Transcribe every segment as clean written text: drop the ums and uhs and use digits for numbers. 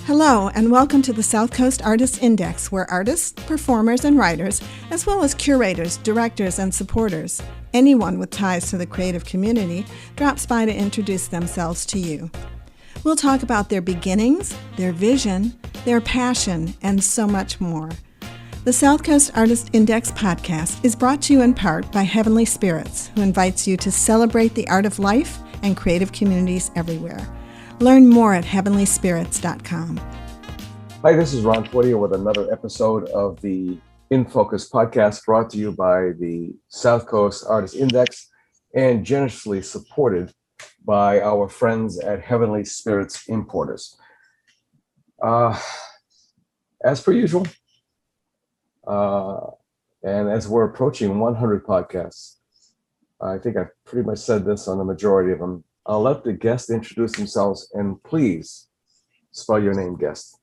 Hello, and welcome to the South Coast Artists Index, where artists, performers, and writers, as well as curators, directors, and supporters, anyone with ties to the creative community, drops by to introduce themselves to you. We'll talk about their beginnings, their vision, their passion, and so much more. The South Coast Artist Index podcast is brought to you in part by Heavenly Spirits, who invites you to celebrate the art of life and creative communities everywhere. Learn more at heavenlyspirits.com. Hi, this is Ron Fortier with another episode of the In Focus podcast brought to you by the South Coast Artist Index and generously supported by our friends at Heavenly Spirits Importers. As per usual, and as we're approaching 100 podcasts, I think I've pretty much said this on the majority of them. I'll let the guests introduce themselves, and please spell your name, guest.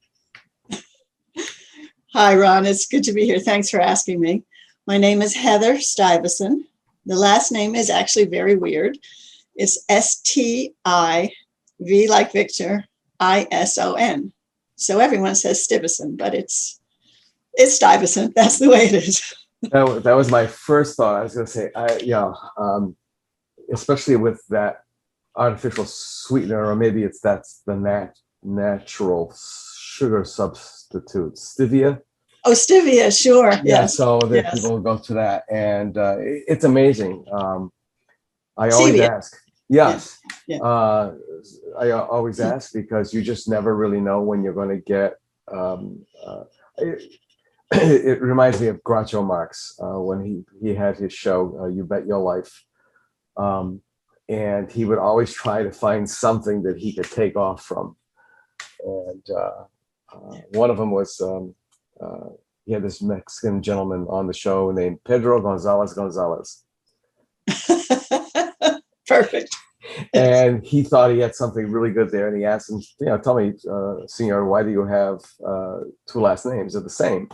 Hi, Ron. It's good to be here. Thanks for asking me. My name is Heather Stivison. The last name is actually very weird. It's S-T-I-V like Victor, I-S-O-N. So everyone says Stivison, but it's Stivison. That's the way it is. That was my first thought. I was going to say, especially with that artificial sweetener, or maybe that's the natural sugar substitute, stevia. Oh, stevia, sure. Yeah, yes. So that yes. people go to that, and it's amazing. I always ask. Yes. Yeah. I always ask because you just never really know when you're going to get. It reminds me of Groucho Marx when he had his show, You Bet Your Life. And he would always try to find something that he could take off from. And one of them was, he had this Mexican gentleman on the show named Pedro Gonzalez. Perfect. And he thought he had something really good there. And he asked him, tell me, Senor, why do you have two last names? They're the same.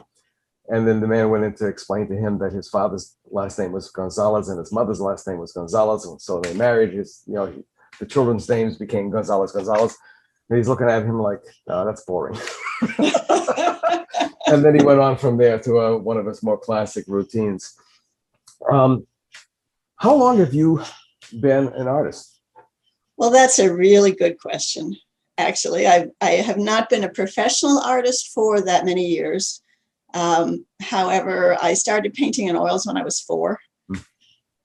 And then the man went in to explain to him that his father's last name was Gonzalez and his mother's last name was Gonzalez. And so they married. The children's names became Gonzalez. And he's looking at him like, oh, that's boring. And then he went on from there to one of his more classic routines. How long have you been an artist? Well, that's a really good question. Actually, I have not been a professional artist for that many years. However, I started painting in oils when I was 4,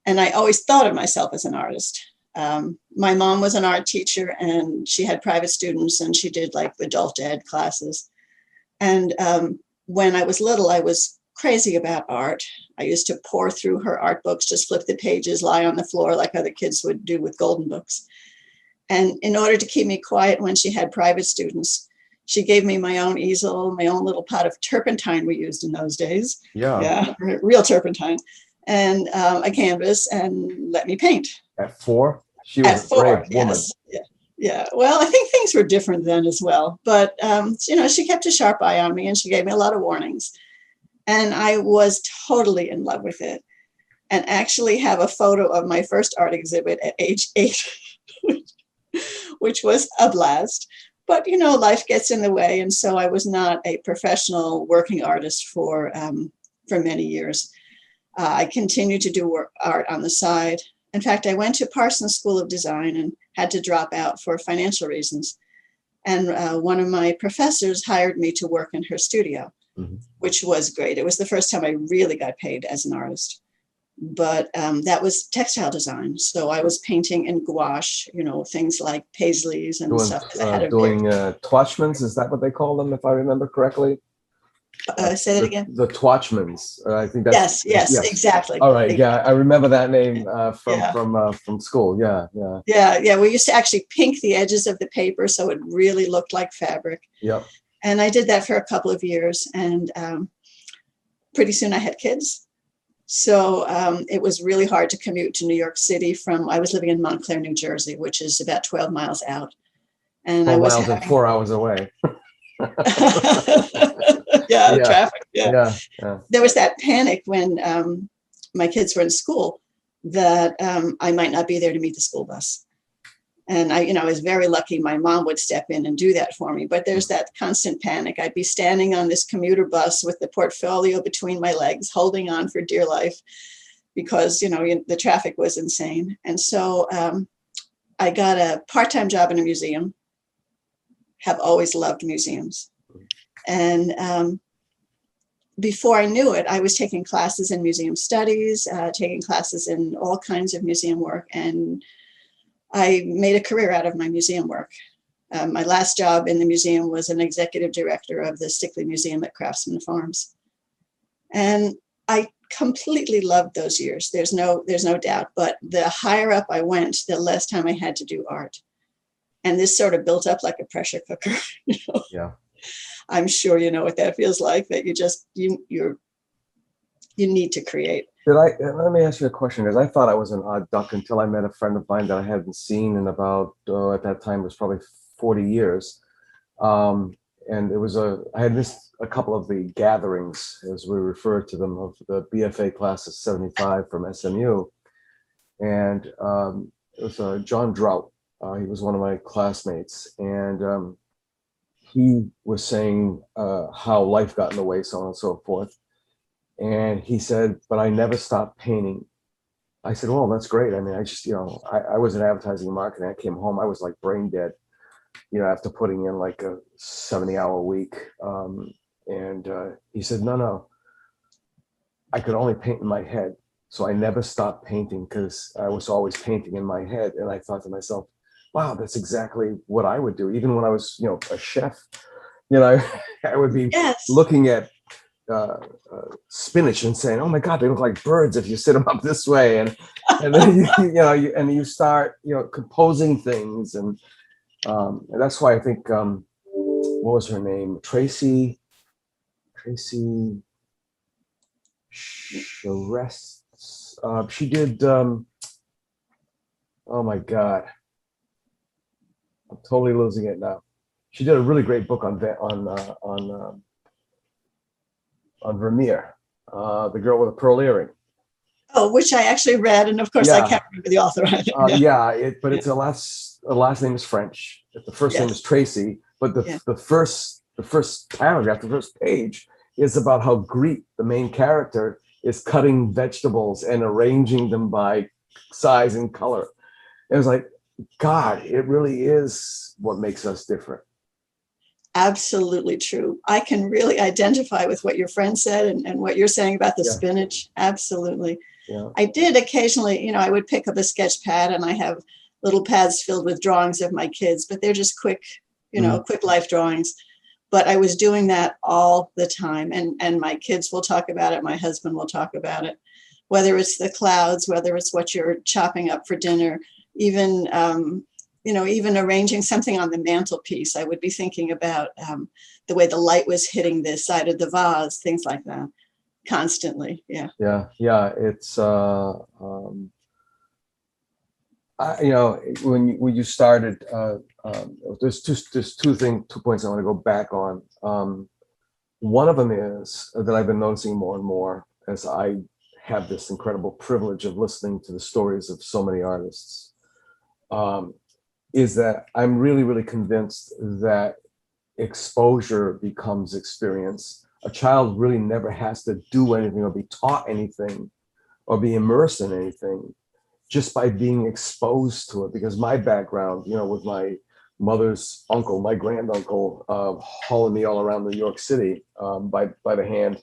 and I always thought of myself as an artist. My mom was an art teacher, and she had private students, and she did like adult ed classes. And when I was little, I was crazy about art. I used to pour through her art books, just flip the pages, lie on the floor like other kids would do with golden books. And in order to keep me quiet when she had private students, she gave me my own easel, my own little pot of turpentine we used in those days. Yeah, real turpentine, and a canvas, and let me paint. At 4? She was a brave woman. Yes. Yeah. Well, I think things were different then as well. But, she kept a sharp eye on me, and she gave me a lot of warnings. And I was totally in love with it, and actually have a photo of my first art exhibit at age 8, which was a blast. But, life gets in the way. And so I was not a professional working artist for many years. I continued to do art on the side. In fact, I went to Parsons School of Design and had to drop out for financial reasons. And one of my professors hired me to work in her studio, which was great. It was the first time I really got paid as an artist. But that was textile design. So I was painting in gouache, things like paisleys and stuff. Doing twatchmans, is that what they call them, if I remember correctly? Say that again. The twatchmans. I think that's yes, exactly. All right, exactly. Yeah, I remember that name from school. Yeah. We used to actually pink the edges of the paper so it really looked like fabric. Yep. And I did that for a couple of years, and pretty soon I had kids. So it was really hard to commute to New York City I was living in Montclair, New Jersey, which is about 12 miles out. And 12 miles and 4 hours away. Traffic. Yeah. There was that panic when my kids were in school that I might not be there to meet the school bus. And I was very lucky my mom would step in and do that for me. But there's that constant panic. I'd be standing on this commuter bus with the portfolio between my legs, holding on for dear life because, the traffic was insane. And so I got a part-time job in a museum, have always loved museums. And before I knew it, I was taking classes in museum studies, taking classes in all kinds of museum work. And I made a career out of my museum work. My last job in the museum was an executive director of the Stickley Museum at Craftsman Farms. And I completely loved those years. There's no doubt. But the higher up I went, the less time I had to do art. And this sort of built up like a pressure cooker. Yeah. I'm sure you know what that feels like, that you need to create. Let me ask you a question, because I thought I was an odd duck until I met a friend of mine that I hadn't seen in about, at that time, it was probably 40 years. And I had missed a couple of the gatherings, as we refer to them, of the BFA class of 75 from SMU. And it was John Drought. He was one of my classmates. And he was saying how life got in the way, so on and so forth. And he said, but I never stopped painting. I said, well, that's great. I mean, I just, I was in advertising and marketing. I came home, I was like brain dead, after putting in like a 70-hour week. And he said, no, I could only paint in my head. So I never stopped painting because I was always painting in my head. And I thought to myself, wow, that's exactly what I would do. Even when I was, a chef, I would be looking at spinach and saying, oh my God, they look like birds if you sit them up this way. And then, you start, composing things. And that's why I think, what was her name? Tracy Charest. She did, oh my God, I'm totally losing it now. She did a really great book on Vermeer, the girl with a pearl earring. Oh, which I actually read, and of course I can't remember the author. But it's the last name is French. The first name is Tracy, but the first paragraph, the first page is about how Greet, the main character, is cutting vegetables and arranging them by size and color. It was like, God, it really is what makes us different. Absolutely true. I can really identify with what your friend said and what you're saying about the spinach. Absolutely. Yeah. I did occasionally, I would pick up a sketch pad, and I have little pads filled with drawings of my kids, but they're just quick, quick life drawings. But I was doing that all the time. And my kids will talk about it. My husband will talk about it, whether it's the clouds, whether it's what you're chopping up for dinner, even arranging something on the mantelpiece. I would be thinking about the way the light was hitting the side of the vase, things like that, constantly. Yeah. It's when you started, there's two points I want to go back on. One of them is that I've been noticing more and more as I have this incredible privilege of listening to the stories of so many artists. Is that I'm really, really convinced that exposure becomes experience. A child really never has to do anything or be taught anything or be immersed in anything just by being exposed to it. Because my background, with my mother's uncle, my granduncle, hauling me all around New York City by the hand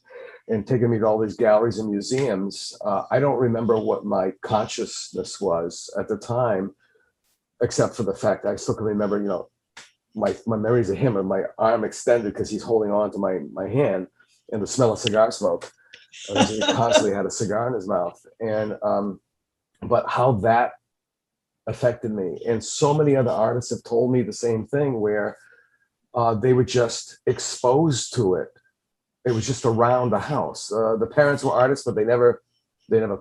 and taking me to all these galleries and museums, I don't remember what my consciousness was at the time, except for the fact I still can remember, my memories of him and my arm extended because he's holding on to my hand, and the smell of cigar smoke. He constantly had a cigar in his mouth. And but how that affected me. And so many other artists have told me the same thing, where they were just exposed to it. It was just around the house. The parents were artists, but they never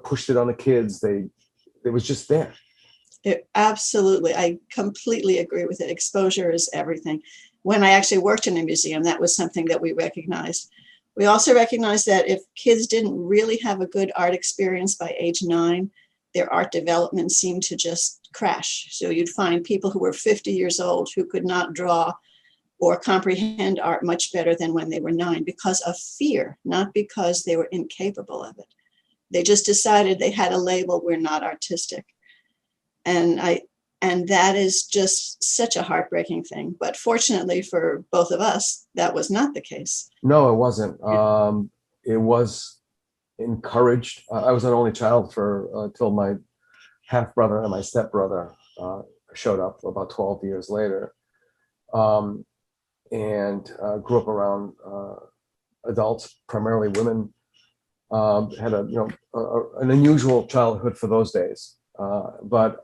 pushed it on the kids. It was just there. Absolutely. I completely agree with it. Exposure is everything. When I actually worked in a museum, that was something that we recognized. We also recognized that if kids didn't really have a good art experience by age 9, their art development seemed to just crash. So you'd find people who were 50 years old who could not draw or comprehend art much better than when they were 9 because of fear, not because they were incapable of it. They just decided they had a label, we're not artistic. And that is just such a heartbreaking thing. But fortunately for both of us, that was not the case. No, it wasn't. It was encouraged. I was an only child for till my half brother and my stepbrother showed up about 12 years later, and grew up around adults, primarily women. Had an unusual childhood for those days, but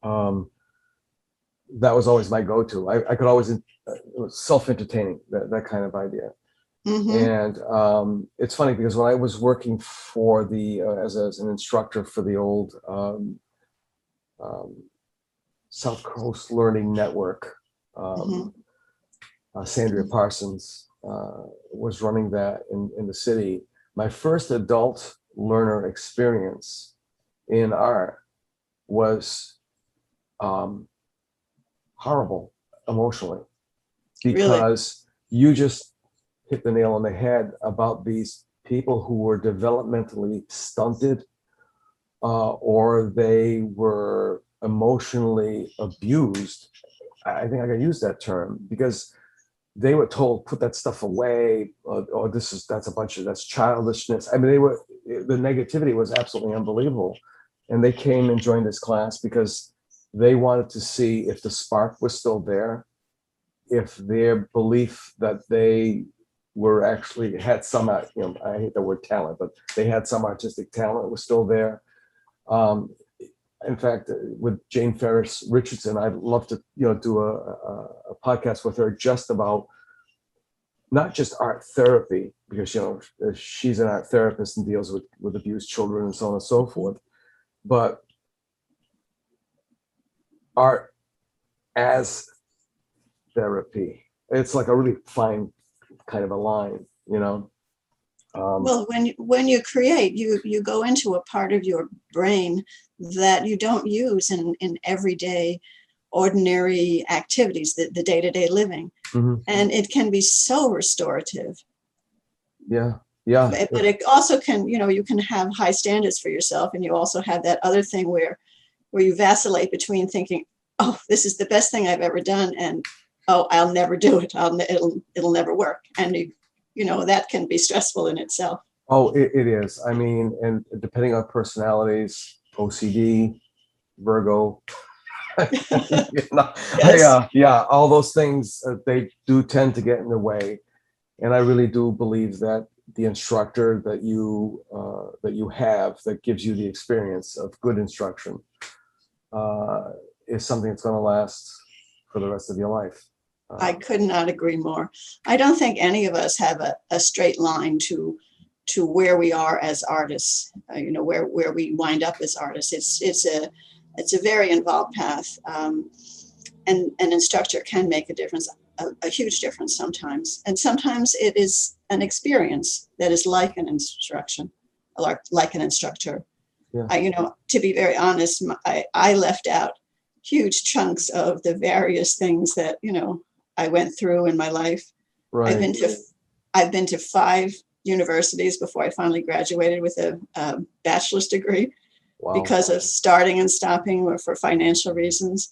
that was always my go-to. I could always, it was self-entertaining, that kind of idea. Mm-hmm. And it's funny because when I was working for the as an instructor for the old South Coast Learning Network, Sandra Parsons was running that in the city. My first adult learner experience in art was horrible emotionally, because you just hit the nail on the head about these people who were developmentally stunted, or they were emotionally abused. I think I can use that term, because they were told, put that stuff away, or that's childishness. I mean, the negativity was absolutely unbelievable. And they came and joined this class because they wanted to see if the spark was still there, if their belief that they were actually had some, I hate the word talent, but they had some artistic talent was still there. In fact, with Jane Ferris Richardson, I'd love to, do a podcast with her just about not just art therapy, because she's an art therapist and deals with abused children and so on and so forth, but art as therapy. It's like a really fine kind of a line, Well, when you create, you go into a part of your brain that you don't use in everyday, ordinary activities, the day-to-day living. And it can be so restorative. Yeah. But it also can, you can have high standards for yourself, and you also have that other thing where you vacillate between thinking, oh, this is the best thing I've ever done, and oh, I'll never do it. It'll never work. And that can be stressful in itself. Oh, it is. I mean, and depending on personalities, OCD, Virgo, Yes. all those things, they do tend to get in the way. And I really do believe that the instructor that you have that gives you the experience of good instruction is something that's going to last for the rest of your life. I could not agree more. I don't think any of us have a straight line to where we are as artists, where we wind up as artists. It's a very involved path. And an instructor can make a difference, a huge difference sometimes. And sometimes it is an experience that is like an instruction, like an instructor. Yeah. To be very honest, I left out huge chunks of the various things that, I went through in my life. Right. I've been to 5 universities before I finally graduated with a bachelor's degree. Wow. Because of starting and stopping or for financial reasons.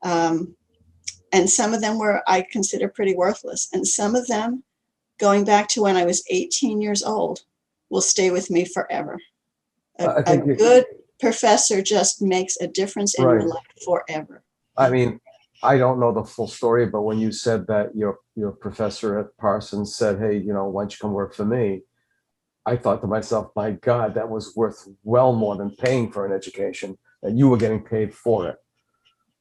And some of them I consider pretty worthless. And some of them, going back to when I was 18 years old, will stay with me forever. A good professor just makes a difference in your life forever. I mean, I don't know the full story, but when you said that your professor at Parsons said, hey, why don't you come work for me? I thought to myself, my God, that was worth well more than paying for an education, and you were getting paid for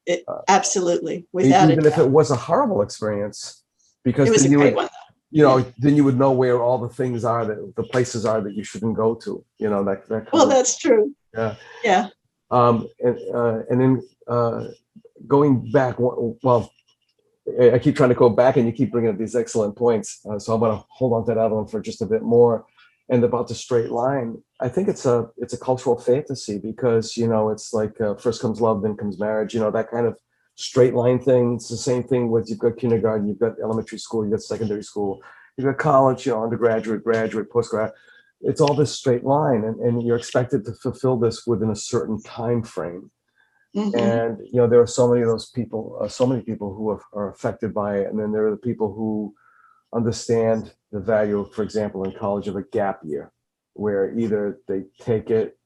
it. Absolutely, without even if it was a horrible experience, because it was then a great one. Then you would know where all the things are, the places are that you shouldn't go to. That kind of, that's true. Yeah. And then going back, well, I keep trying to go back, and you keep bringing up these excellent points. So I'm going to hold on to that one for just a bit more. And about the straight line, I think it's a cultural fantasy because, it's like first comes love, then comes marriage, that kind of straight line thing. It's the same thing with, you've got kindergarten, you've got elementary school, you've got secondary school, you've got college, undergraduate, graduate, postgrad. It's all this straight line, and you're expected to fulfill this within a certain time frame. And there are so many of those people, so many people who are affected by it. And then there are the people who understand the value, for example, in college, of a gap year, where either they take it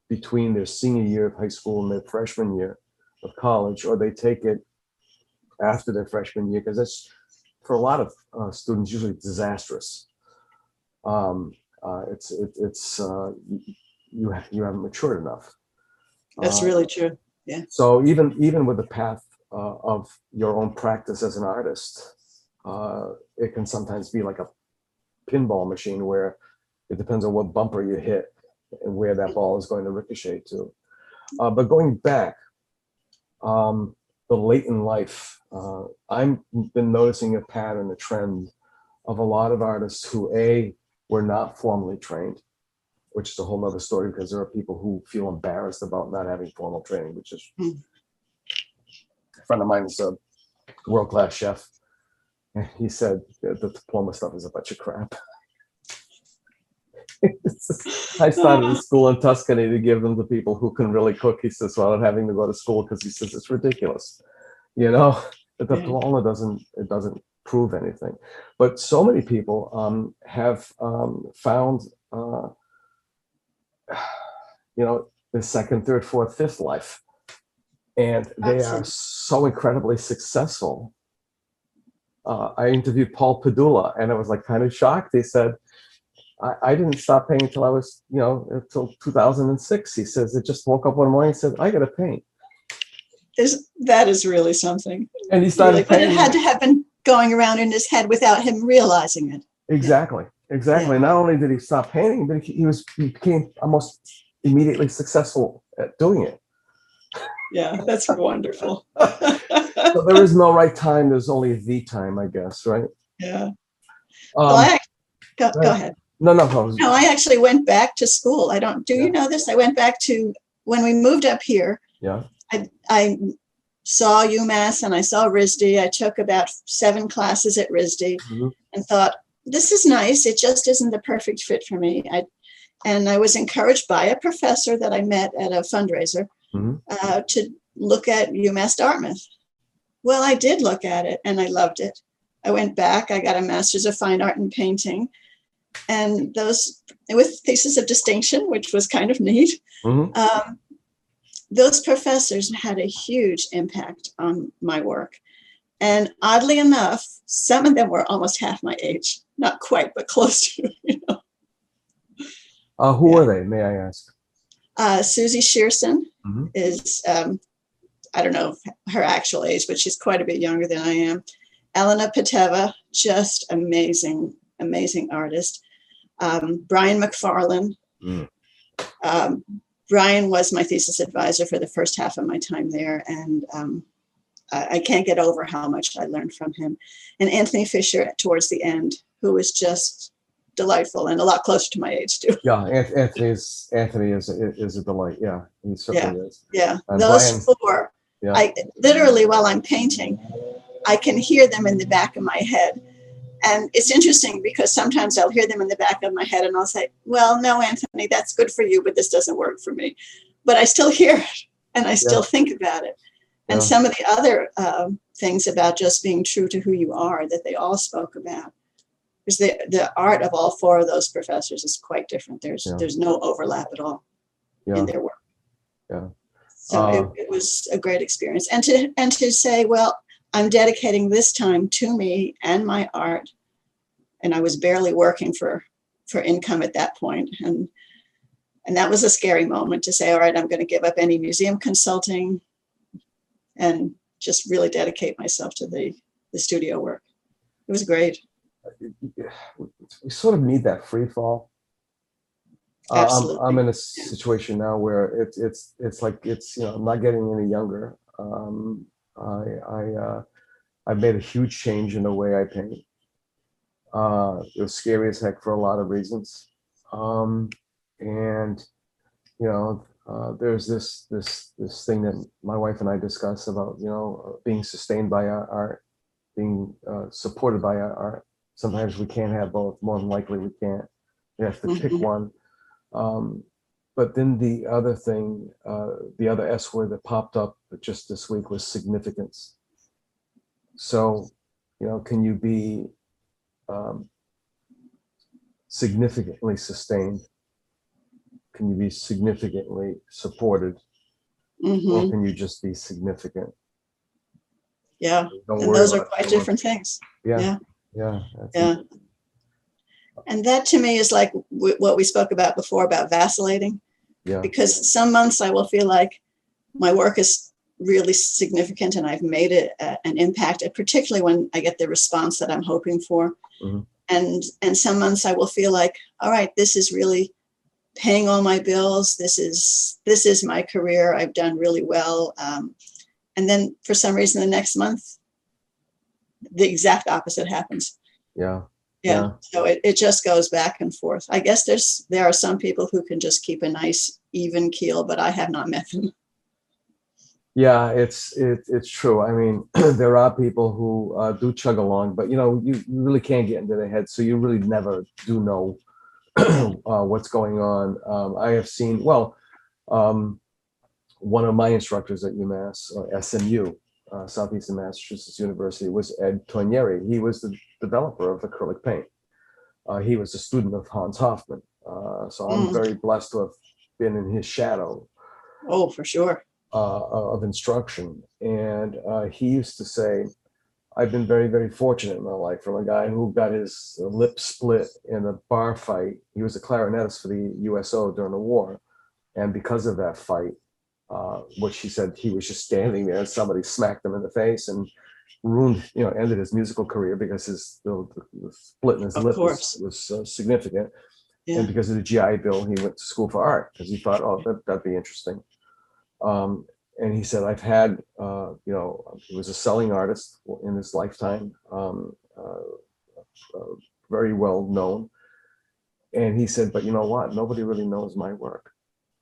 between their senior year of high school and their freshman year of college, or they take it after their freshman year, because that's, for a lot of students, usually disastrous. You haven't matured enough. That's really true. Yeah. So even with the path of your own practice as an artist, it can sometimes be like a pinball machine, where it depends on what bumper you hit and where that ball is going to ricochet to. But going back, the late in life, I've been noticing a pattern, a trend of a lot of artists who were not formally trained, which is a whole nother story, because there are people who feel embarrassed about not having formal training, which is a friend of mine is a world-class chef. And he said the diploma stuff is a bunch of crap. I started a school in Tuscany to give them to people who can really cook, he says, without having to go to school, because he says it's ridiculous. The diploma doesn't prove anything. But so many people have found the second, third, fourth, fifth life, and they are so incredibly successful. I interviewed Paul Padula, and I was like kind of shocked. He said, I didn't stop painting until I was, until 2006. He says, I just woke up one morning and said, I got to paint. That is really something. And he started painting. But it had to have been going around in his head without him realizing it. Exactly. Yeah. Not only did he stop painting, but he became almost immediately successful at doing it. Yeah, that's wonderful. So there is no right time. There's only the time, I guess, right? Yeah. Well, go ahead. No. No, I actually went back to school. You know this? I went back to, when we moved up here. Yeah. I saw UMass and I saw RISD. I took about 7 classes at RISD and thought, this is nice. It just isn't the perfect fit for me. And I was encouraged by a professor that I met at a fundraiser to look at UMass Dartmouth. Well, I did look at it and I loved it. I went back. I got a Master's of Fine Art in Painting, and with Thesis of Distinction, which was kind of neat. Those professors had a huge impact on my work. And oddly enough, some of them were almost half my age. Not quite, but close to, Who are they, may I ask? Susie Shearson is, I don't know her actual age, but she's quite a bit younger than I am. Elena Pateva, just amazing, amazing artist. Brian McFarlane. Brian was my thesis advisor for the first half of my time there. And I can't get over how much I learned from him. And Anthony Fisher towards the end, who was just delightful and a lot closer to my age too. Yeah, Anthony is a delight. Yeah, he certainly is. Yeah, those four. Yeah. I literally, while I'm painting, I can hear them in the back of my head. And it's interesting because sometimes I'll hear them in the back of my head and I'll say, well, no, Anthony, that's good for you, but this doesn't work for me. But I still hear it and I still think about it. And some of the other things about just being true to who you are that they all spoke about. Because the art of all 4 of those professors is quite different. There's no overlap at all in their work. Yeah. So it was a great experience. And to say, well, I'm dedicating this time to me and my art. And I was barely working for income at that point. And that was a scary moment to say, all right, I'm going to give up any museum consulting and just really dedicate myself to the studio work. It was great. We sort of need that free fall. Absolutely. I'm in a situation now where it's like I'm not getting any younger. I've made a huge change in the way I paint. It was scary as heck for a lot of reasons. And there's this thing that my wife and I discuss about, being sustained by our art, being supported by our art. Sometimes we can't have both. More than likely, we can't. We have to pick one. But then the other thing, the other S word that popped up just this week was significance. So, can you be significantly sustained? Can you be significantly supported? Or can you just be significant? Yeah. Don't And worry those are about quite it. different things. Yeah. Yeah. And that to me is like what we spoke about before about vacillating. Yeah. Because some months I will feel like my work is really significant and I've made it an impact, particularly when I get the response that I'm hoping for. And some months I will feel like, all right, this is really paying all my bills. This is my career. I've done really well. And then for some reason, the next month, the exact opposite happens. Yeah. So it just goes back and forth. I guess there are some people who can just keep a nice even keel, but I have not met them. Yeah, it's true. I mean, there are people who do chug along, but you really can't get into their head, so you really never do know what's going on. I have seen, one of my instructors at UMass, SMU, Southeastern Massachusetts University, was Ed Tornieri. He was the developer of acrylic paint. He was a student of Hans Hofmann. So I'm very blessed to have been in his shadow. Oh, for sure. Of instruction. And he used to say, I've been very, very fortunate in my life, from a guy who got his lip split in a bar fight. He was a clarinetist for the USO during the war. And because of that fight, which he said he was just standing there and somebody smacked him in the face and ruined, ended his musical career because the split in his lip was significant. Yeah. And because of the GI Bill, he went to school for art because he thought, that'd be interesting. And he said, I've had, he was a selling artist in his lifetime, very well known. And he said, but you know what? Nobody really knows my work.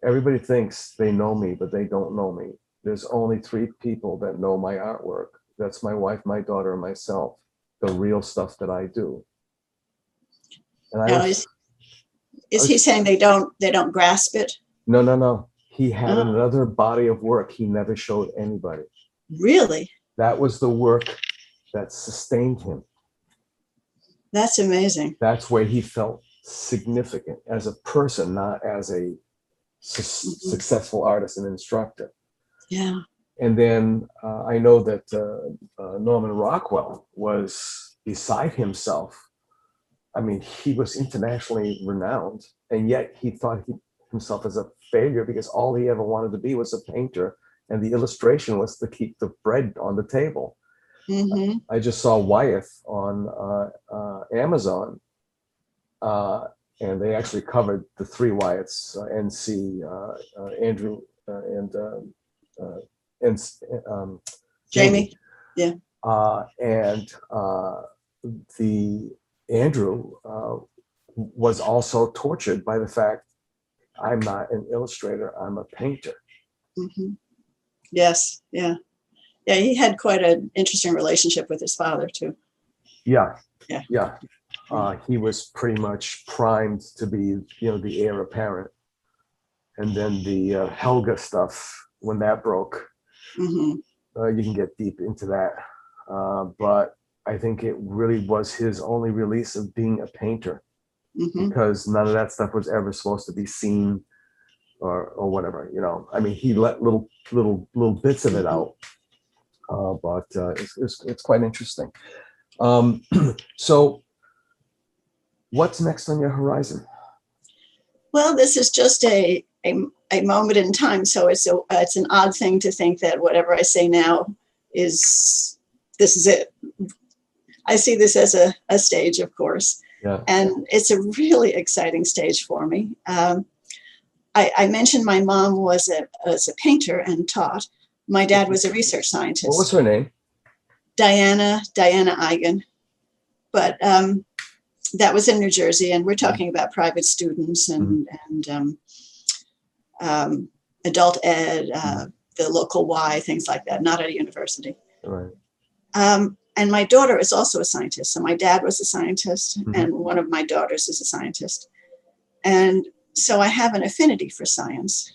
Everybody thinks they know me, but they don't know me. There's only 3 people that know my artwork. That's my wife, my daughter, and myself, the real stuff that I do. And is he saying they don't grasp it? No. He had another body of work he never showed anybody. Really? That was the work that sustained him. That's amazing. That's where he felt significant as a person, not as a successful artist and instructor. Yeah. And then I know that Norman Rockwell was beside himself. I mean, he was internationally renowned, and yet he thought himself as a failure because all he ever wanted to be was a painter, and the illustration was to keep the bread on the table. I just saw Wyeth on Amazon, and they actually covered the 3 Wyeths, NC, Andrew, and Jamie. Yeah. And the Andrew was also tortured by the fact, I'm not an illustrator, I'm a painter. Yes. Yeah. Yeah. He had quite an interesting relationship with his father too. Yeah. He was pretty much primed to be, the heir apparent. And then the Helga stuff, when that broke, you can get deep into that. But I think it really was his only release of being a painter, because none of that stuff was ever supposed to be seen or whatever, I mean, he let little bits of it out, but it's quite interesting. So what's next on your horizon? Well, this is just a moment in time. So it's an odd thing to think that whatever I say now this is it. I see this as a stage, of course. Yeah. And it's a really exciting stage for me. I mentioned my mom was a painter and taught. My dad was a research scientist. What was her name? Diana Eigen. But that was in New Jersey, and we're talking about private students and adult ed, the local Y, things like that, not at a university. Right. And my daughter is also a scientist. So my dad was a scientist, and one of my daughters is a scientist. And so I have an affinity for science.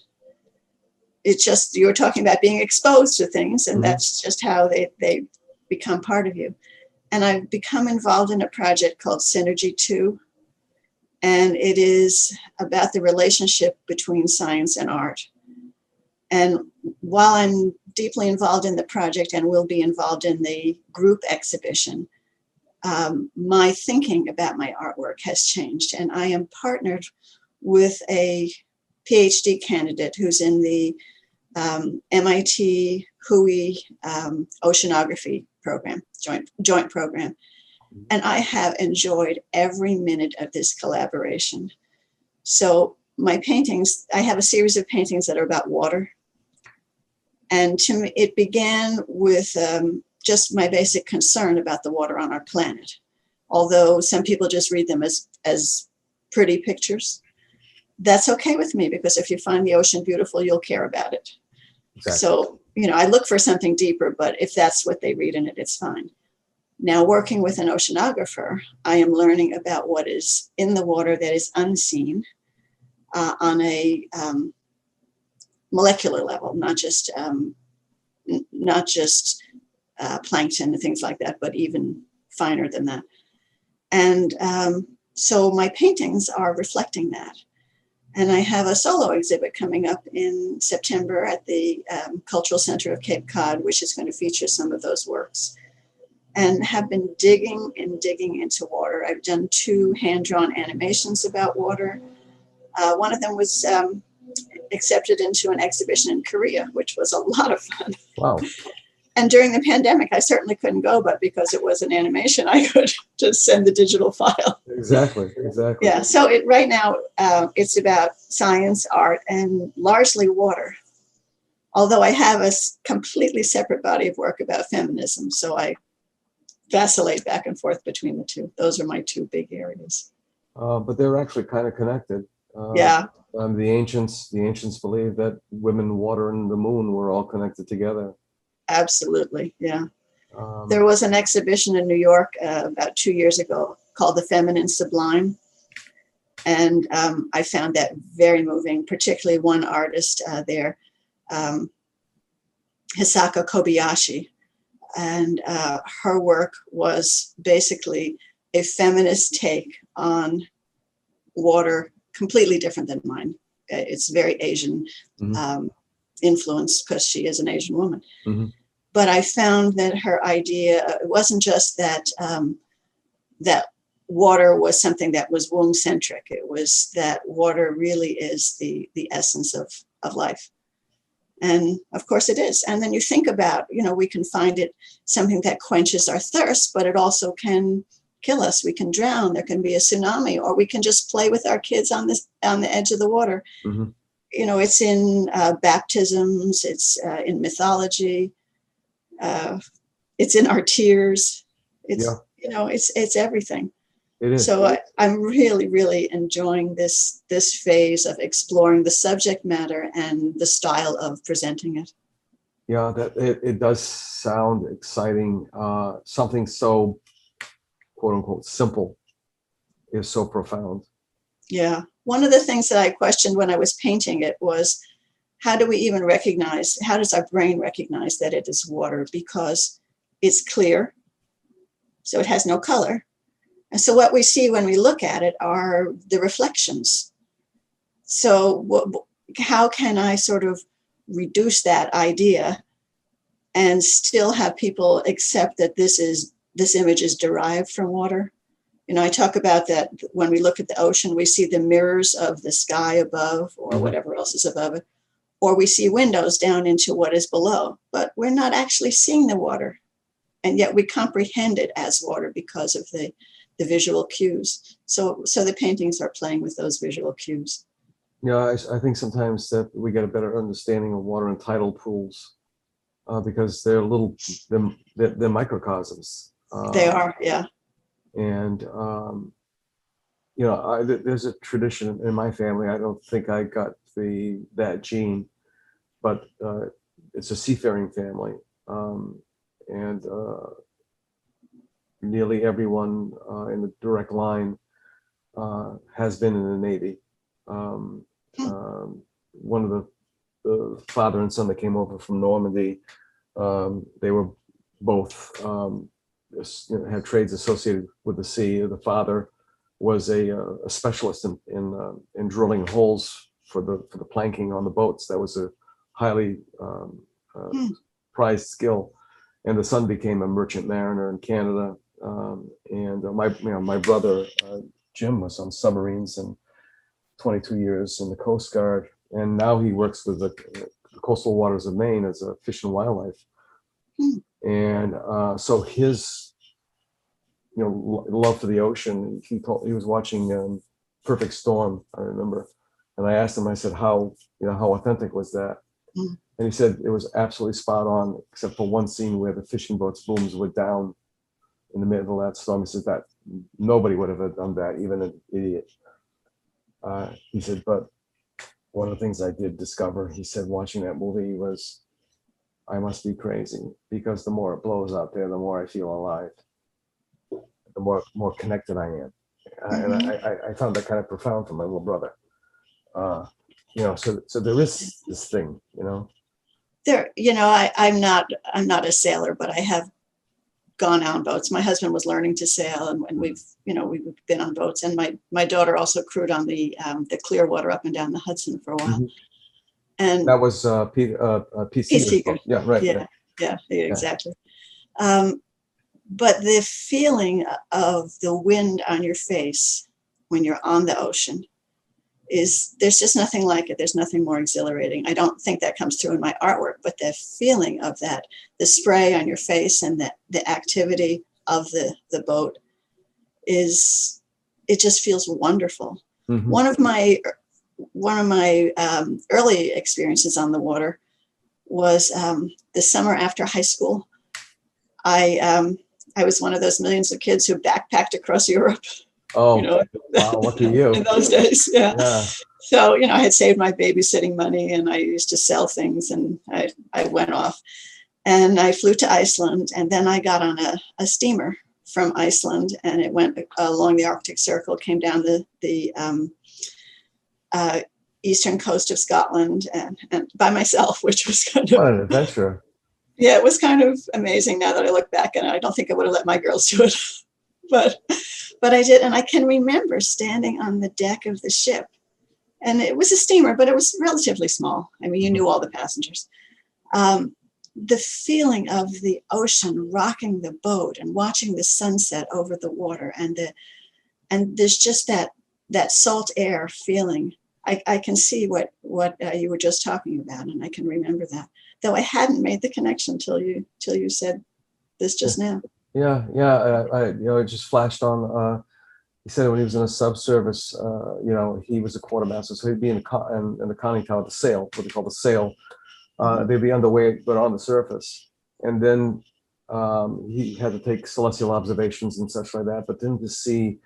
It's just, you're talking about being exposed to things, and that's just how they become part of you. And I've become involved in a project called Synergy 2. And it is about the relationship between science and art. And while I'm deeply involved in the project and will be involved in the group exhibition, my thinking about my artwork has changed. And I am partnered with a PhD candidate who's in the MIT HUI oceanography program, joint program. And I have enjoyed every minute of this collaboration. So my paintings, I have a series of paintings that are about water. And to me, it began with just my basic concern about the water on our planet. Although some people just read them as pretty pictures. That's okay with me, because if you find the ocean beautiful, you'll care about it. Exactly. So, I look for something deeper, but if that's what they read in it, it's fine. Now, working with an oceanographer, I am learning about what is in the water that is unseen on a molecular level, not just plankton and things like that, but even finer than that. And so my paintings are reflecting that. And I have a solo exhibit coming up in September at the Cultural Center of Cape Cod, which is going to feature some of those works. And have been digging into water. I've done 2 hand-drawn animations about water. One of them was accepted into an exhibition in Korea, which was a lot of fun. Wow. And during the pandemic, I certainly couldn't go, but because it was an animation, I could just send the digital file. Exactly. Yeah, so right now, it's about science, art, and largely water. Although I have a completely separate body of work about feminism, so I vacillate back and forth between the two. Those are my 2 big areas. But they're actually kind of connected. Yeah. The ancients believed that women, water, and the moon were all connected together. Absolutely, yeah. There was an exhibition in New York about 2 years ago called The Feminine Sublime. And I found that very moving, particularly one artist there, Hisako Kobayashi. And her work was basically a feminist take on water, completely different than mine. It's very Asian influenced, because she is an Asian woman. But I found that her idea, it wasn't just that that water was something that was womb-centric. It was that water really is the essence of life. And of course it is. And then you think about, we can find it something that quenches our thirst, but it also can kill us. We can drown. There can be a tsunami, or we can just play with our kids on the edge of the water. It's in baptisms. It's in mythology. It's in our tears. It's everything. It is. So I'm really, really enjoying this phase of exploring the subject matter and the style of presenting it. Yeah, it does sound exciting. Something so, quote unquote, simple is so profound. Yeah. One of the things that I questioned when I was painting it was, how does our brain recognize that it is water? Because it's clear, so it has no color. And so what we see when we look at it are the reflections. So how can I sort of reduce that idea and still have people accept that this image is derived from water? I talk about that when we look at the ocean, we see the mirrors of the sky above or whatever else is above it, or we see windows down into what is below, but we're not actually seeing the water. And yet we comprehend it as water because of the visual cues. So the paintings are playing with those visual cues. Yeah, I think sometimes that we get a better understanding of water in tidal pools because they're microcosms. They are, yeah. And there's a tradition in my family. I don't think I got that gene, but it's a seafaring family, and nearly everyone in the direct line has been in the Navy. One of the father and son that came over from Normandy, they were both had trades associated with the sea. The father was a specialist in drilling holes for the planking on the boats. That was a highly prized skill. And the son became a merchant mariner in Canada. And my brother Jim was on submarines and 22 years in the Coast Guard, and now he works with the coastal waters of Maine as a fish and wildlife. And so his love for the ocean. He was watching Perfect Storm, I remember, and I asked him. I said, how authentic was that? And he said it was absolutely spot on, except for one scene where the fishing boat's booms were down in the middle of that storm. He said that nobody would have done that, even an idiot. He said, but one of the things I did discover, he said, watching that movie was, I must be crazy, because the more it blows out there, the more I feel alive, the more connected I am. And I found that kind of profound for my little brother. So there is this thing, There, I'm not a sailor, but I have gone out on boats. My husband was learning to sail, and we've been on boats, and my daughter also crewed on the Clearwater up and down the Hudson for a while. And that was Pete Seeger. Yeah, right. Yeah, exactly. But the feeling of the wind on your face when you're on the ocean there's just nothing like it. There's nothing more exhilarating. I don't think that comes through in my artwork, but the feeling of that, the spray on your face and the activity of the boat it just feels wonderful. One of my early experiences on the water was the summer after high school. I was one of those millions of kids who backpacked across Europe. Oh, wow, lucky you. In those days, yeah. So, I had saved my babysitting money, and I used to sell things, and I went off. And I flew to Iceland, and then I got on a steamer from Iceland, and it went along the Arctic Circle, came down the eastern coast of Scotland, and by myself, which was kind of... What an adventure. Yeah, it was kind of amazing now that I look back, and I don't think I would have let my girls do it. But I did, and I can remember standing on the deck of the ship, and it was a steamer, but it was relatively small. I mean, you knew all the passengers. The feeling of the ocean rocking the boat and watching the sunset over the water, and there's just that salt air feeling. I can see what you were just talking about, and I can remember that, though I hadn't made the connection till you said this just now. Yeah. It just flashed on. He said when he was in a subservice, he was a quartermaster, so he'd be in the conning tower, the sail, what they call the sail. They'd be underway, but on the surface. And then he had to take celestial observations and such like that. But then to see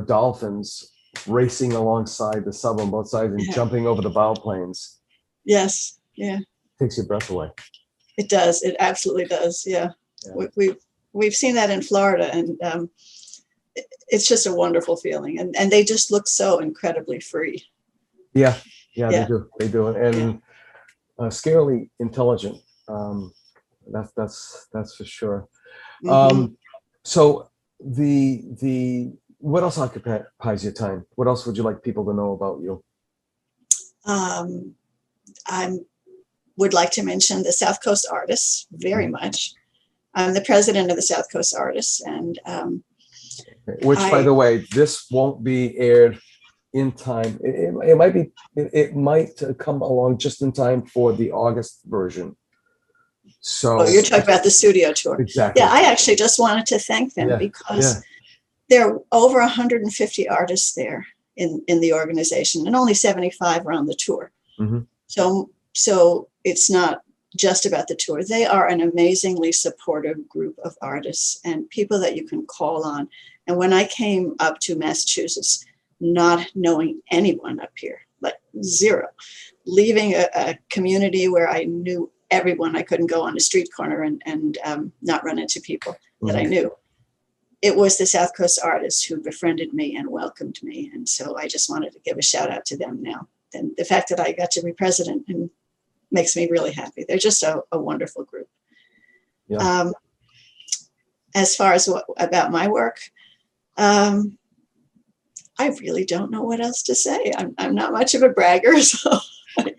dolphins racing alongside the sub on both sides and jumping over the bow planes. Yes. Yeah. Takes your breath away. It does. It absolutely does. Yeah. We've seen that in Florida, and it's just a wonderful feeling. And they just look so incredibly free. Yeah. They do. And scarily intelligent. That's for sure. So the what else occupies your time? What else would you like people to know about you? I would like to mention the South Coast Artists very much. I'm the president of the South Coast Artists, and which, by the way, this won't be aired in time. It might be. It might come along just in time for the August version. So you're talking about the studio tour. Exactly. Yeah, I actually just wanted to thank them because there are over 150 artists there in the organization, and only 75 are on the tour. So it's not just about the tour. They are an amazingly supportive group of artists and people that you can call on. And when I came up to Massachusetts, not knowing anyone up here, like zero, leaving a community where I knew everyone. I couldn't go on a street corner and not run into people that I knew. It was the South Coast artists who befriended me and welcomed me. And so I just wanted to give a shout out to them now. And the fact that I got to be president and makes me really happy. They're just a wonderful group. Yeah. As far as about my work, I really don't know what else to say. I'm not much of a bragger, so.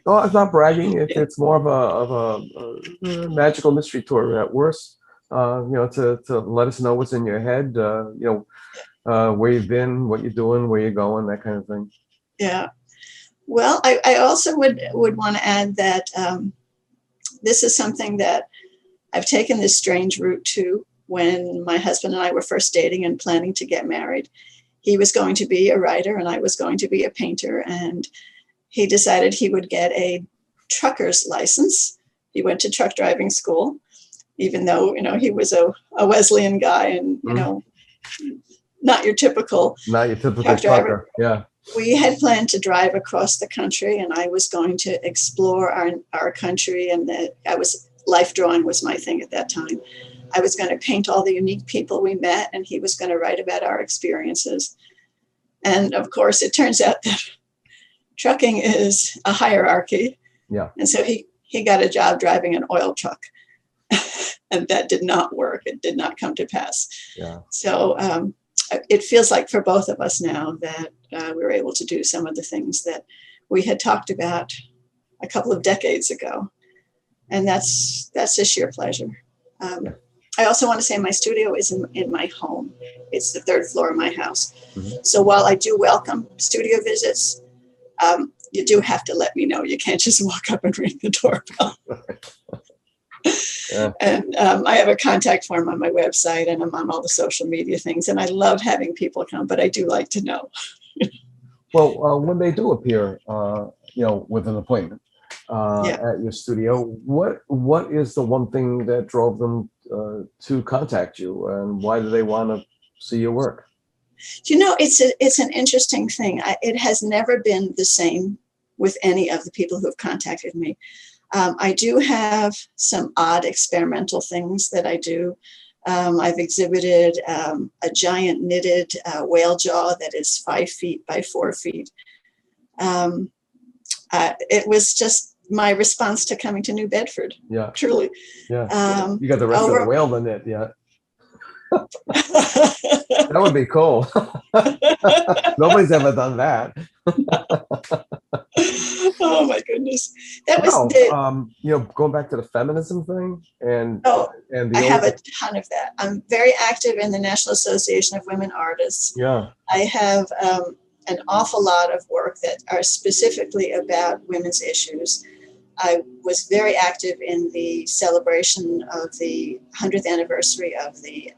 No, it's not bragging. It's more of a magical mystery tour at worst. To let us know what's in your head. Where you've been, what you're doing, where you're going, that kind of thing. Yeah. Well, I also would want to add that this is something that I've taken this strange route to. When my husband and I were first dating and planning to get married, he was going to be a writer and I was going to be a painter. And he decided he would get a trucker's license. He went to truck driving school, even though, he was a Wesleyan guy and, not your typical truck driver. Yeah. We had planned to drive across the country and I was going to explore our country, and life drawing was my thing at that time. I was going to paint all the unique people we met and he was going to write about our experiences. And of course, it turns out that trucking is a hierarchy. Yeah. And so he got a job driving an oil truck and that did not work. It did not come to pass. Yeah. So it feels like for both of us now that we were able to do some of the things that we had talked about a couple of decades ago. And that's a sheer pleasure. I also want to say my studio is in my home. It's the third floor of my house. Mm-hmm. So while I do welcome studio visits, you do have to let me know. You can't just walk up and ring the doorbell. Yeah. And I have a contact form on my website and I'm on all the social media things. And I love having people come, but I do like to know. Well, when they do appear, with an appointment at your studio, what is the one thing that drove them to contact you, and why do they want to see your work? It's an interesting thing. It has never been the same with any of the people who have contacted me. I do have some odd experimental things that I do. I've exhibited a giant knitted whale jaw that is 5 feet by 4 feet. It was just my response to coming to New Bedford. Yeah, truly. Yeah, you got the rest of the whale to knit. Yeah, that would be cool. Nobody's ever done that. Oh my goodness, that was going back to the feminism thing, and I have a ton of that. I'm very active in the National Association of Women Artists. Yeah, I have an awful lot of work that are specifically about women's issues. I was very active in the celebration of the 100th anniversary of the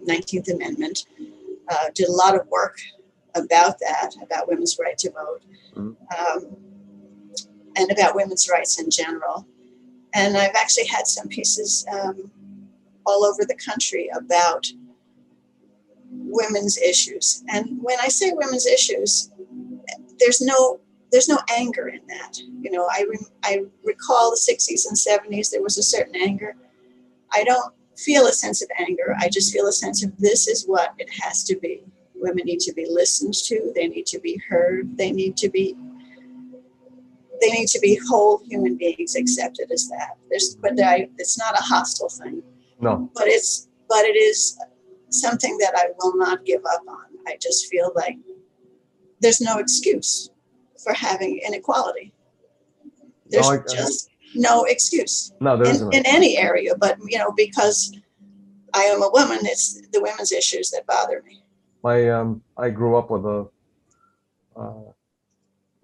19th Amendment. Did a lot of work about that, about women's right to vote, and about women's rights in general. And I've actually had some pieces all over the country about women's issues. And when I say women's issues, there's no anger in that. I recall the 60s and 70s, there was a certain anger. I don't feel a sense of anger. I just feel a sense of this is what it has to be. Women need to be listened to. They need to be heard. They need to be whole human beings, accepted as that. It's not a hostile thing. No. But it is something that I will not give up on. I just feel like there's no excuse for having inequality. There's just no excuse. No, there isn't. In any area, but because I am a woman, it's the women's issues that bother me. I grew up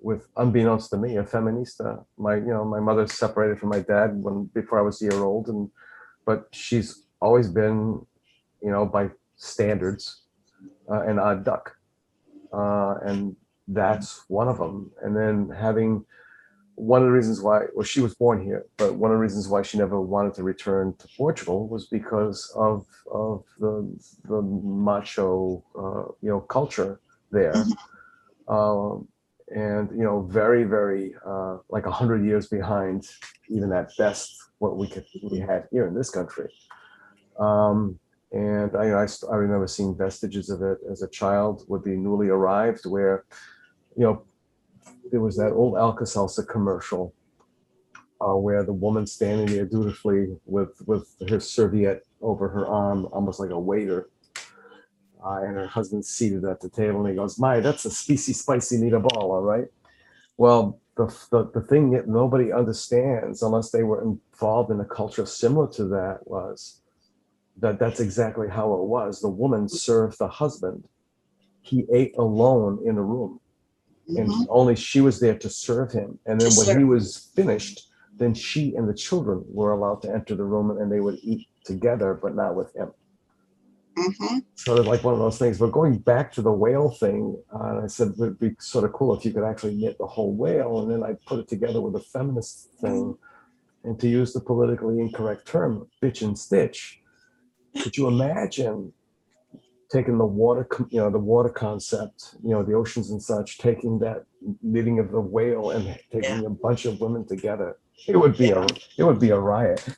with unbeknownst to me, a feminista. My mother separated from my dad before I was a year old, but she's always been, by standards, an odd duck, and that's one of them. And then having one of the reasons why, she was born here, but one of the reasons why she never wanted to return to Portugal was because of the macho, culture there. and very, very like 100 years behind, even at best, what we had here in this country. And I remember seeing vestiges of it as a child with the newly arrived, where there was that old Alka-Seltzer commercial where the woman standing there dutifully with her serviette over her arm, almost like a waiter. And her husband's seated at the table, and he goes, "My, that's a species spicy meatball, all right." Well, the thing that nobody understands, unless they were involved in a culture similar to that, was that that's exactly how it was. The woman served the husband. He ate alone in a room, and Mm-hmm. only she was there to serve him. And then when he was finished, then she and the children were allowed to enter the room, and they would eat together, but not with him. Mm-hmm. Sort of like one of those things. But going back to the whale thing, I said it would be sort of cool if you could actually knit the whole whale, and then I put it together with a feminist thing, and to use the politically incorrect term, bitch and stitch. Could you imagine taking the water, the water concept, the oceans and such, taking that knitting of the whale and taking a bunch of women together? It would be a riot.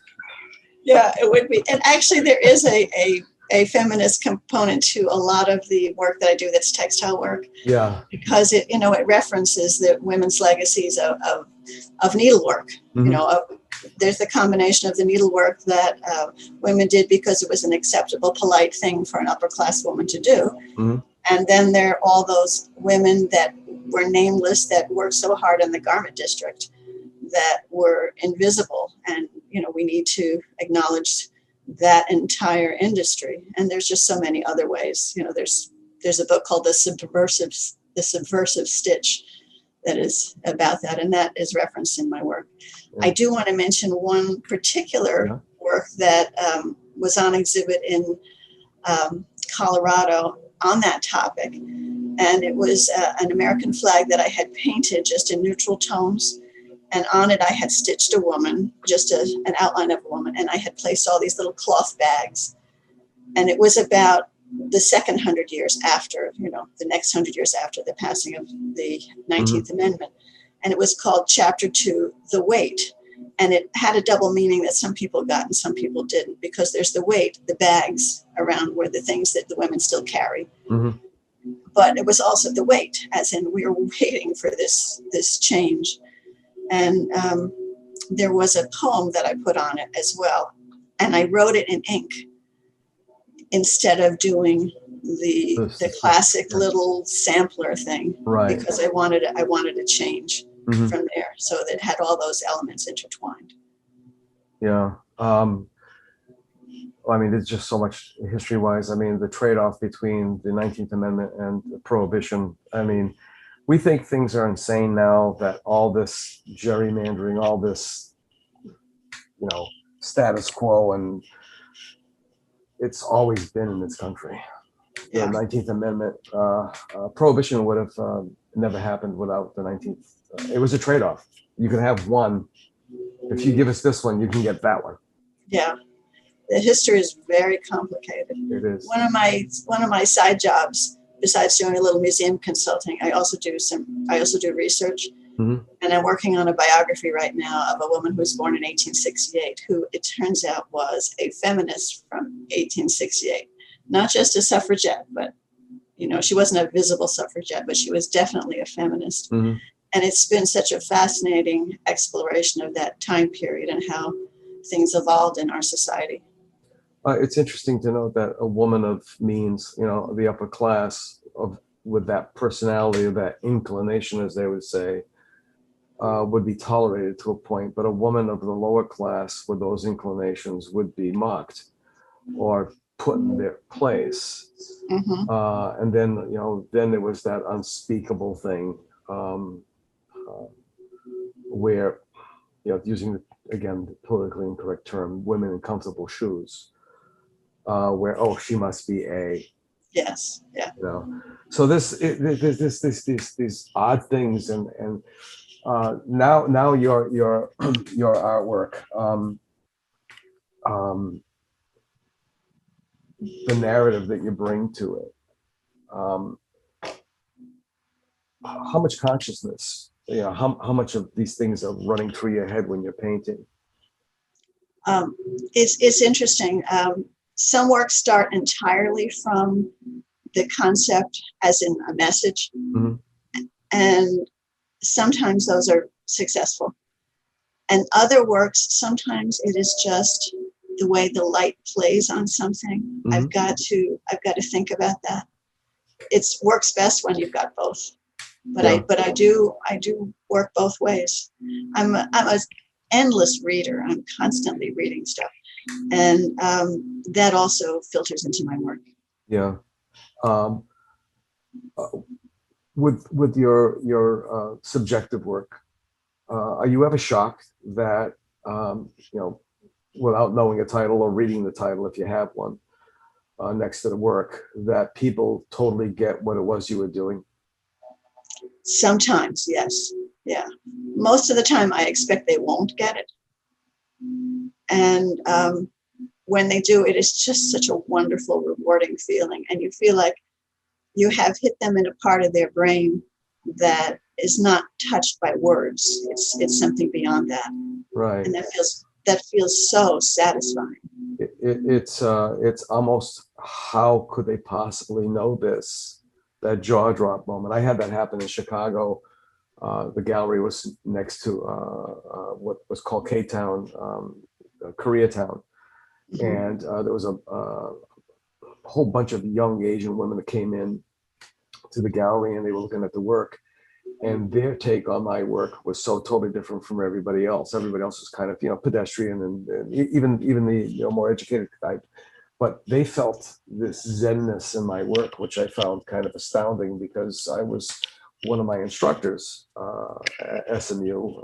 Yeah, it would be. And actually, there is a feminist component to a lot of the work that I do that's textile work. Yeah. Because it references the women's legacies of needlework. Mm-hmm. There's the combination of the needlework that women did because it was an acceptable, polite thing for an upper class woman to do. Mm-hmm. And then there are all those women that were nameless that worked so hard in the garment district that were invisible. And, we need to acknowledge that entire industry. And there's just so many other ways. There's a book called The Subversive Stitch that is about that, and that is referenced in my work. Yeah. I do want to mention one particular work that was on exhibit in Colorado on that topic, and it was an American flag that I had painted just in neutral tones. And on it, I had stitched a woman, just an outline of a woman, and I had placed all these little cloth bags. And it was about the second 100 years after, the next 100 years after the passing of the 19th Amendment. And it was called Chapter 2, The Weight. And it had a double meaning that some people got and some people didn't, because there's the weight, the bags around were the things that the women still carry. Mm-hmm. But it was also the weight, as in we were waiting for this change. And there was a poem that I put on it as well. And I wrote it in ink instead of doing the classic little sampler thing, right? Because I wanted to change from there, so that it had all those elements intertwined. Yeah. There's just so much history-wise. The trade-off between the 19th Amendment and the Prohibition. We think things are insane now, that all this gerrymandering, all this, status quo, and it's always been in this country. The 19th Amendment, Prohibition would have never happened without the 19th. It was a trade-off. You can have one. If you give us this one, you can get that one. Yeah, the history is very complicated. It is. One of my side jobs, besides doing a little museum consulting, I also do research. Mm-hmm. And I'm working on a biography right now of a woman who was born in 1868, who it turns out was a feminist from 1868. Not just a suffragette, but, she wasn't a visible suffragette, but she was definitely a feminist. Mm-hmm. And it's been such a fascinating exploration of that time period and how things evolved in our society. It's interesting to note that a woman of means, the upper class, with that personality, or that inclination, as they would say, would be tolerated to a point. But a woman of the lower class with those inclinations would be mocked or put in their place. Mm-hmm. And then there was that unspeakable thing where, using, again, the politically incorrect term, women in comfortable shoes. Where she must be a so there's these odd things, and now your artwork, the narrative that you bring to it, how much consciousness, how much of these things are running through your head when you're painting? It's interesting. Some works start entirely from the concept, as in a message, Mm-hmm. and sometimes those are successful. And other works, sometimes it is just the way the light plays on something. Mm-hmm. I've got to think about that. It works best when you've got both. But I do work both ways. I'm an endless reader. I'm constantly reading stuff, and that also filters into my work. Yeah. With your subjective work, are you ever shocked that without knowing a title or reading the title, if you have one next to the work, that people totally get what it was you were doing? Sometimes, yes. Yeah. Most of the time, I expect they won't get it. And when they do, it is just such a wonderful, rewarding feeling. And you feel like you have hit them in a part of their brain that is not touched by words. It's something beyond that. Right. And that feels so satisfying. It's almost, how could they possibly know this? That jaw drop moment. I had that happen in Chicago. The gallery was next to what was called K-Town, Koreatown. Mm-hmm. And there was a whole bunch of young Asian women that came in to the gallery, and they were looking at the work. And their take on my work was so totally different from everybody else. Everybody else was kind of, pedestrian and even the more educated type. But they felt this zenness in my work, which I found kind of astounding, because I was one of my instructors at SMU.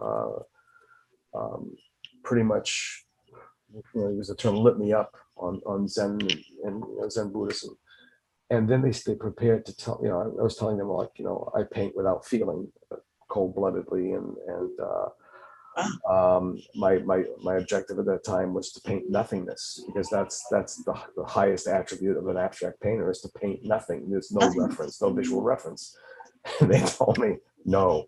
Pretty much, use the term, lit me up on Zen and Zen Buddhism. And then they prepared to tell, I was telling them, like, I paint without feeling, cold-bloodedly, and my objective at that time was to paint nothingness, because that's the highest attribute of an abstract painter, is to paint nothing. There's no reference, no visual reference. And they told me no.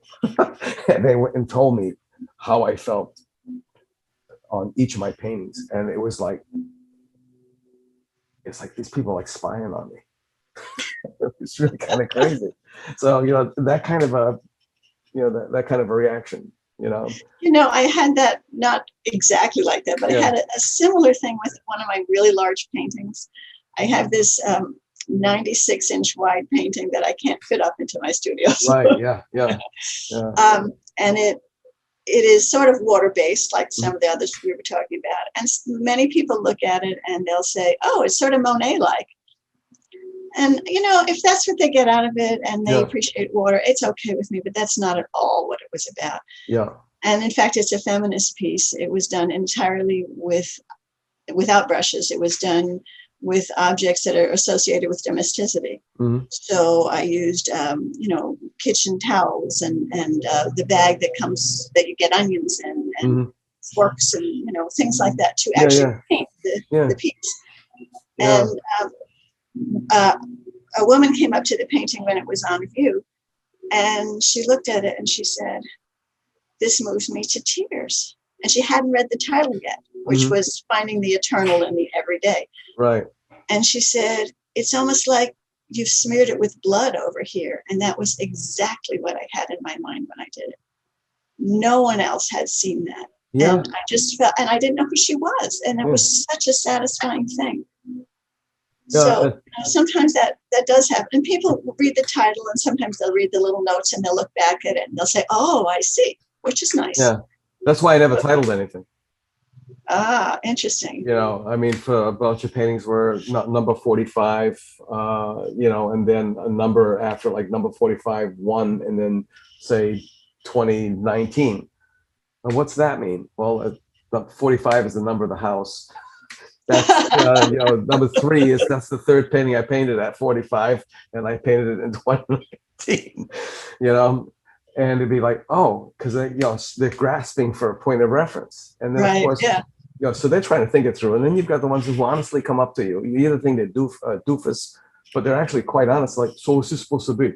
And they went and told me how I felt on each of my paintings, and it was like, it's like these people are like spying on me. It's really kind of crazy. So that kind of a that kind of a reaction. I had that, not exactly like that, but I had a similar thing with one of my really large paintings. I have this 96-inch wide painting that I can't fit up into my studio. Right. Yeah. And it is sort of water-based, like some of the others we were talking about. And many people look at it and they'll say, "Oh, it's sort of Monet-like." And, if that's what they get out of it and they appreciate water, it's okay with me, but that's not at all what it was about. Yeah. And in fact, it's a feminist piece. It was done entirely without brushes. It was done with objects that are associated with domesticity. Mm-hmm. So I used, kitchen towels and the bag that you get onions in, and forks and, things like that to actually paint the piece. Yeah. And a woman came up to the painting when it was on view, and she looked at it and she said, "This moves me to tears." And she hadn't read the title yet, which was Finding the Eternal in the Everyday. Right. And she said, "It's almost like you've smeared it with blood over here." And that was exactly what I had in my mind when I did it. No one else had seen that. Yeah. And I just felt, and I didn't know who she was. And it was such a satisfying thing. So sometimes that does happen. And people will read the title, and sometimes they'll read the little notes and they'll look back at it and they'll say, "Oh, I see," which is nice. Yeah. That's why I never titled anything. Ah, interesting. For a bunch of paintings were not number 45, and then a number after, like number 45, 1, and then say 2019. And what's that mean? Well, 45 is the number of the house. That's number 3 that's the third painting I painted at 45, and I painted it in 2019. And it'd be like, oh, because they're grasping for a point of reference, and then of course, so they're trying to think it through. And then you've got the ones who honestly come up to you. You either think they're doofus, but they're actually quite honest. Like, so what's this supposed to be?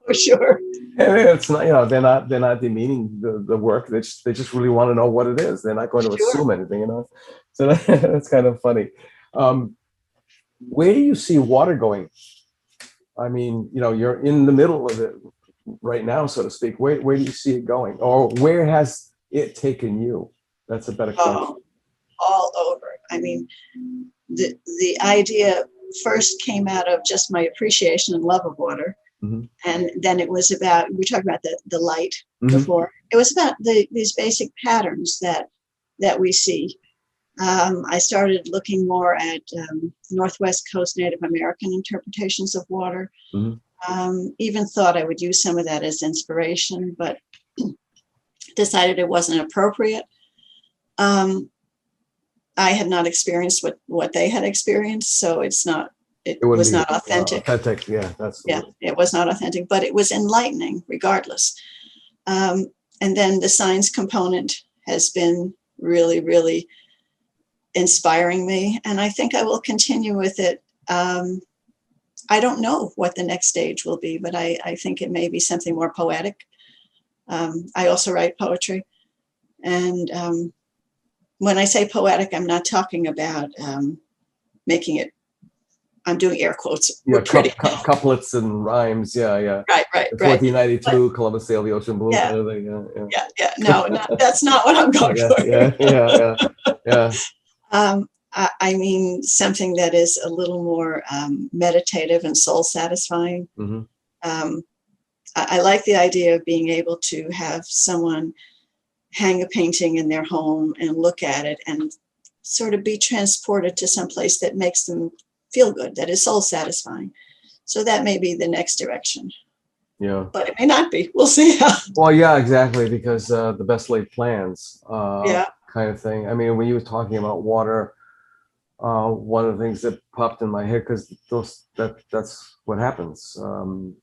For sure. And it's not, you know, they're not demeaning the work. They just really want to know what it is. They're not going to Sure. assume anything, you know. So that's kind of funny. Where do you see water going? I mean, you know, you're in the middle of it right now, so to speak. Where do you see it going, or where has it taken you? That's a better question. All over. I mean, the idea first came out of just my appreciation and love of water. Mm-hmm. And then it was about, we talked about the light Mm-hmm. before. It was about these basic patterns that we see. I started looking more at Northwest Coast Native American interpretations of water. Mm-hmm. Even thought I would use some of that as inspiration, but decided it wasn't appropriate. I had not experienced what they had experienced, so it was not authentic. Authentic, yeah, it was not authentic, but it was enlightening regardless. And then the science component has been really, really inspiring me, and I think I will continue with it. I don't know what the next stage will be, but I think it may be something more poetic. I also write poetry, and when I say poetic, I'm not talking about making it, I'm doing air quotes. Yeah, pretty. Couplets and rhymes. Yeah. Right. 1492, Columbus sailed the ocean blue. Yeah. Kind of thing. Yeah. No, that's not what I'm going for. Yeah. I mean, something that is a little more meditative and soul satisfying. Mm-hmm. I like the idea of being able to have someone hang a painting in their home and look at it and sort of be transported to some place that makes them feel good, that is soul satisfying. So that may be the next direction. Yeah. But it may not be. We'll see. Well, yeah, exactly, because the best laid plans kind of thing. I mean, when you were talking about water, one of the things that popped in my head, because that's what happens. I'm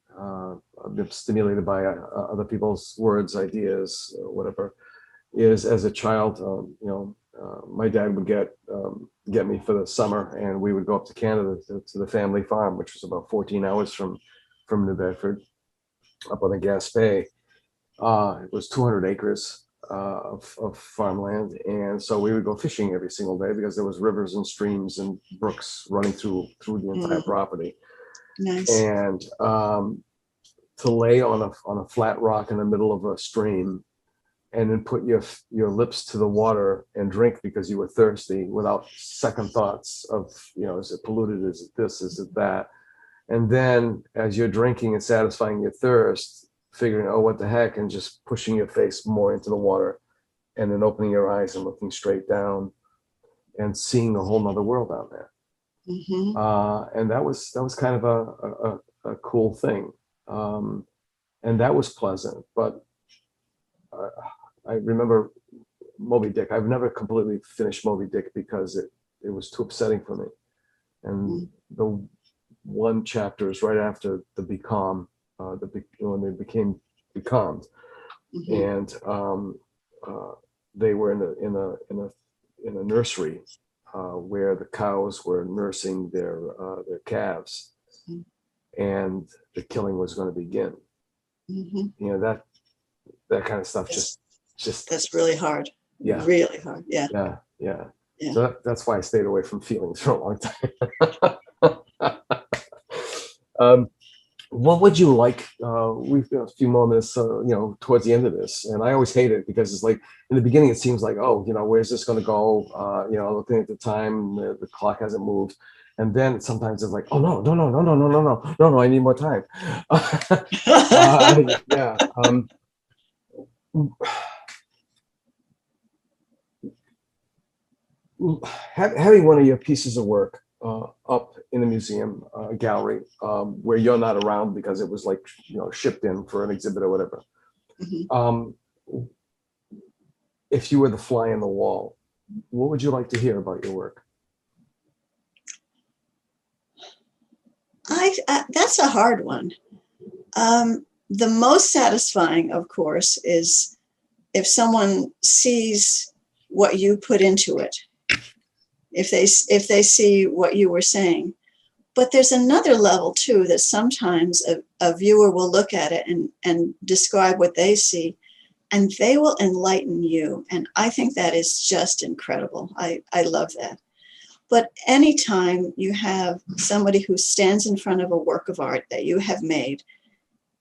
stimulated by other people's words, ideas, whatever. Is as a child, my dad would get me for the summer, and we would go up to Canada to the family farm, which was about 14 hours from New Bedford, up on the Gaspé. It was 200 acres of farmland, and so we would go fishing every single day because there was rivers and streams and brooks running through the entire property. Nice. And to lay on a flat rock in the middle of a stream and then put your lips to the water and drink because you were thirsty without second thoughts of, is it polluted? Is it this? Is it that? And then as you're drinking and satisfying your thirst, figuring, oh, what the heck, and just pushing your face more into the water and then opening your eyes and looking straight down and seeing a whole nother world out there. Mm-hmm. And that was kind of a cool thing. And that was pleasant, but I remember Moby Dick. I've never completely finished Moby Dick because it was too upsetting for me. And the one chapter is right after the Becalmed, when they became becalmed, and they were in a nursery where the cows were nursing their calves, and the killing was going to begin. That kind of stuff just that's really hard. Yeah. Really hard. Yeah. Yeah. So that's why I stayed away from feelings for a long time. What would you like? We've got a few moments, towards the end of this, and I always hate it because it's like in the beginning it seems like, oh, where's this going to go? Looking at the time, the clock hasn't moved, and then sometimes it's like, oh no, I need more time. Yeah. Having one of your pieces of work up in the museum gallery where you're not around because it was shipped in for an exhibit or whatever. If you were the fly on the wall, what would you like to hear about your work? That's a hard one. The most satisfying, of course, is if someone sees what you put into it, if they see what you were saying. But there's another level too, that sometimes a viewer will look at it and describe what they see, and they will enlighten you. And I think that is just incredible. I love that. But anytime you have somebody who stands in front of a work of art that you have made,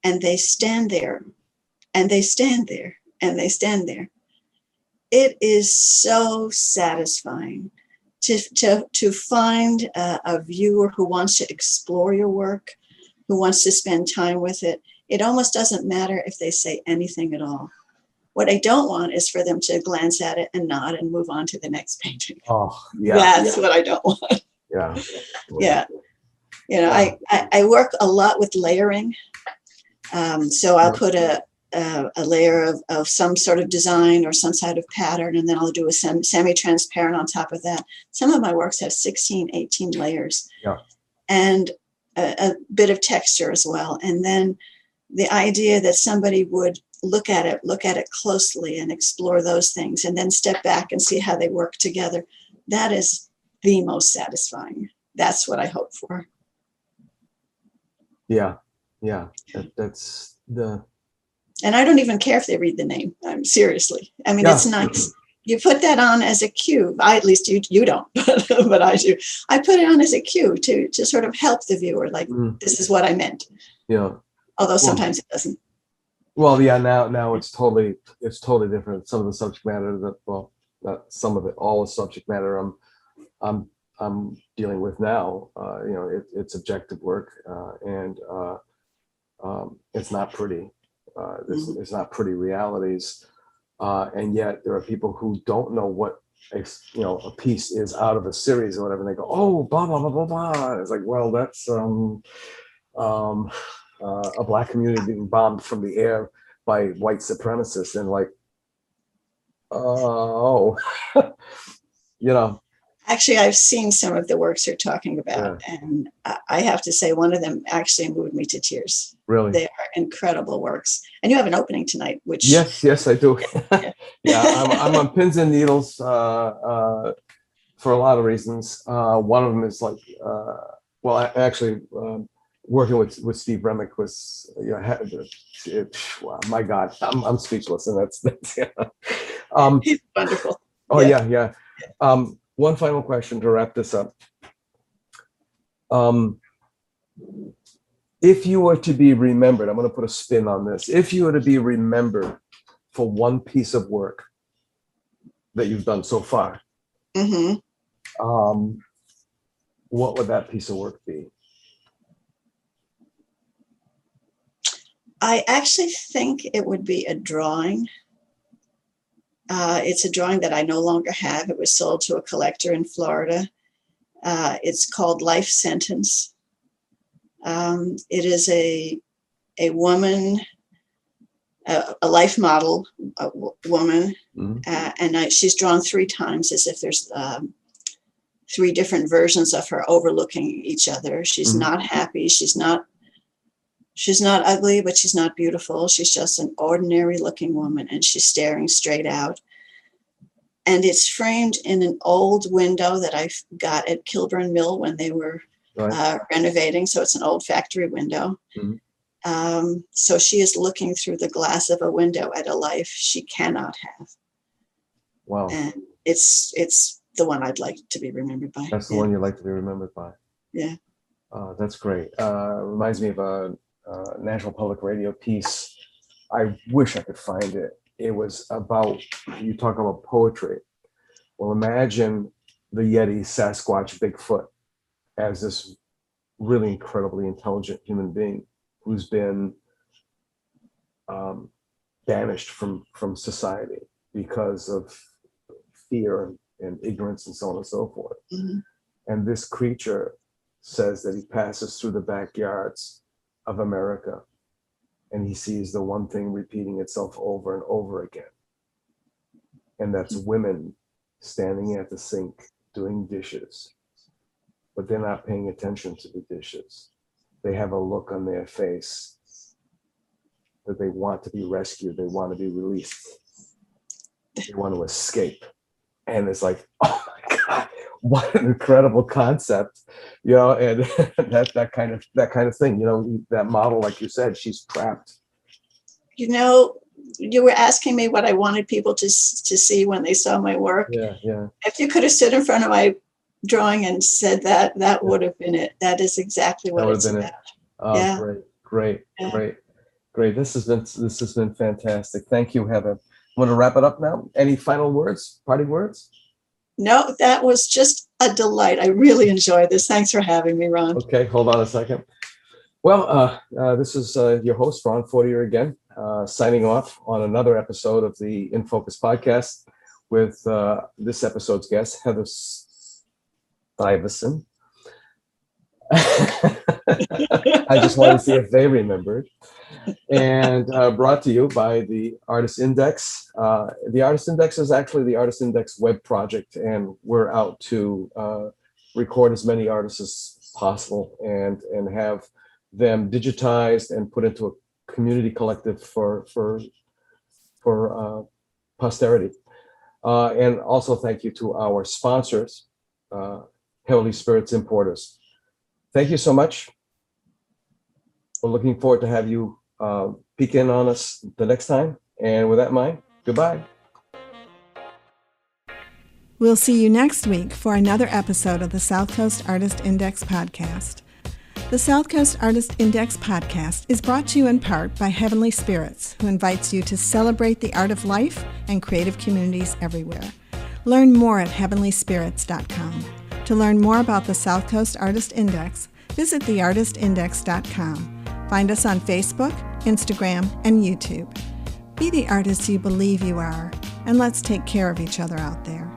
and they stand there, and they stand there, and they stand there, it is so satisfying to find a viewer who wants to explore your work, who wants to spend time with it. It almost doesn't matter if they say anything at all. What I don't want is for them to glance at it and nod and move on to the next painting. Oh, yeah. That's what I don't want. Yeah. Yeah. You know, I work a lot with layering. So I'll put a layer of some sort of design or some sort of pattern, and then I'll do a semi-transparent on top of that. Some of my works have 16, 18 layers. Yeah. And a bit of texture as well. And then the idea that somebody would look at it closely and explore those things, and then step back and see how they work together. That is the most satisfying. That's what I hope for. Yeah. Yeah. That's the. And I don't even care if they read the name. Seriously. I mean, It's nice. You put that on as a cue. At least you don't, but I do. I put it on as a cue to sort of help the viewer. Like, this is what I meant. Yeah. Although sometimes it doesn't. Well, yeah. Now it's totally different. Some of the subject matter not some of it, all the subject matter I'm dealing with now. It's objective work, and it's not pretty. It's not pretty realities. And yet there are people who don't know what a piece is out of a series or whatever, and they go, oh, blah blah blah blah blah. And it's like, well, that's a black community being bombed from the air by white supremacists, and like, oh, Actually, I've seen some of the works you're talking about, and I have to say one of them actually moved me to tears. Really? They are incredible works. And you have an opening tonight, which... Yes, I do. Yeah, I'm on pins and needles for a lot of reasons. One of them is like, working with Steve Remick was, wow, my God, I'm speechless, and that's he's wonderful. Oh yeah. One final question to wrap this up. If you were to be remembered, I'm going to put a spin on this. If you were to be remembered for one piece of work that you've done so far, what would that piece of work be? I actually think it would be a drawing. It's a drawing that I no longer have. It was sold to a collector in Florida. It's called Life Sentence. It is a woman, a life model woman, and she's drawn 3 times, as if there's 3 different versions of her overlooking each other. She's not happy. She's not ugly, but she's not beautiful. She's just an ordinary looking woman, and she's staring straight out. And it's framed in an old window that I got at Kilburn Mill when they were renovating. So it's an old factory window. So she is looking through the glass of a window at a life she cannot have. Wow. And it's the one I'd like to be remembered by. That's the one you'd like to be remembered by. Yeah. That's great. Reminds me of a National Public Radio piece. I wish I could find it. It was about, you talk about poetry. Well, imagine the Yeti, Sasquatch, Bigfoot as this really incredibly intelligent human being who's been banished from society because of fear and ignorance and so on and so forth. And this creature says that he passes through the backyards of America, and he sees the one thing repeating itself over and over again. And that's women standing at the sink doing dishes, but they're not paying attention to the dishes. They have a look on their face that they want to be rescued. They want to be released. They want to escape. And it's like, oh my God, what an incredible concept, you know, and that kind of thing, you know, that model, like you said, she's trapped. You know, you were asking me what I wanted people to see when they saw my work. Yeah, yeah. If you could have stood in front of my drawing and said that would have been it. That is exactly what it's about. Oh, yeah. Great. Yeah. This has been fantastic. Thank you, Heather. Want to wrap it up now? Any final words, parting words? No, that was just a delight. I really enjoyed this. Thanks for having me, Ron. Okay, hold on a second. Well, this is your host, Ron Fortier, again, signing off on another episode of the In Focus podcast with this episode's guest, Heather Stivison. I just wanted to see if they remembered. And brought to you by the Artist Index. The Artist Index is actually the Artist Index web project, and we're out to record as many artists as possible and have them digitized and put into a community collective for posterity. And also thank you to our sponsors, Heavenly Spirits Importers. Thank you so much. We're looking forward to have you peek in on us the next time. And with that in mind, goodbye. We'll see you next week for another episode of the South Coast Artist Index podcast. The South Coast Artist Index podcast is brought to you in part by Heavenly Spirits, who invites you to celebrate the art of life and creative communities everywhere. Learn more at heavenlyspirits.com. To learn more about the South Coast Artist Index, visit theartistindex.com. Find us on Facebook, Instagram, and YouTube. Be the artist you believe you are, and let's take care of each other out there.